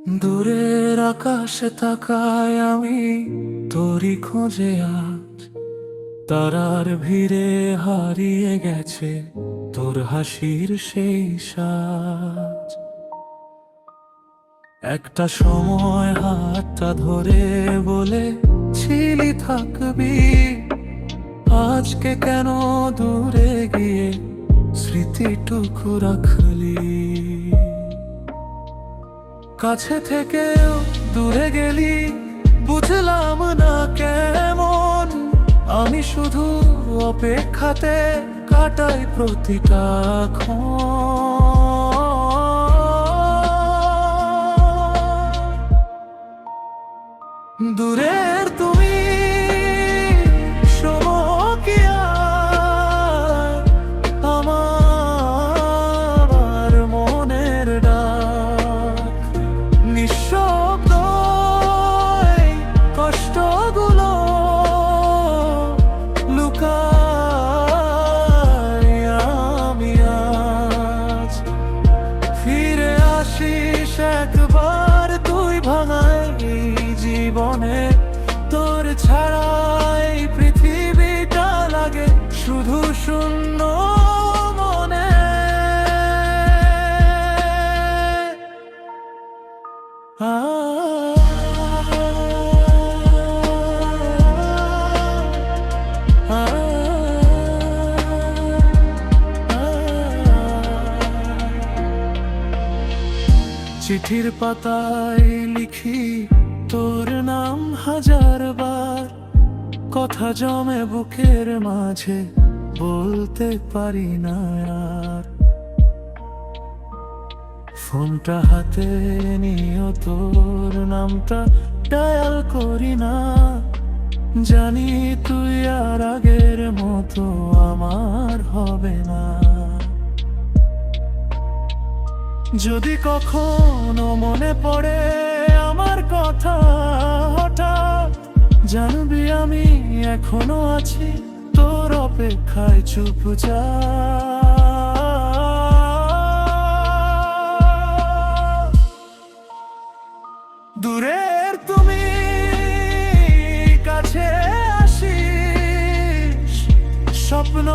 দূরের আকাশে তাকায় আমি তোরই খোঁজে আজ, তারার ভিড়ে হারিয়ে গেছে তোর হাসির সেই সাজ। একটা সময় হাতটা ধরে বলে ছিলি থাকবি, আজকে কেন দূরে গিয়ে স্মৃতিটুকু রাখলি। কাছে থেকেও দূরে গেলি, বুঝলাম না কেমন। আমি শুধু অপেক্ষাতে কাটাই প্রতিটা ক্ষণ। দূরের তুমি সমকিয়া আমার মনের ডাক, নিঃশব্দ এই কষ্টগুলো লুকাই আমি আজ। ফিরে আসিস একবার তুই ভাঙাই জীবনে, তোর ছাড়া এই পৃথিবীটা লাগে শুধু শূন্য মনে। চিঠির পাতায় লিখি তোর নাম হাজার বার, কথা জমে বুকের মাঝে বলতে পারি না আর। ফোনটা হাতে নিয়েও তোর নামটা ডায়াল করি না, জানি তুই আর আগের মতো আমার হবে না। যদি কখনো মনে পড়ে আমার কথা হঠাৎ, জানবি আমি এখনো আছি তোর অপেক্ষায় চুপচাপ। দূরের তুমি কাছে আসিস, স্বপ্ন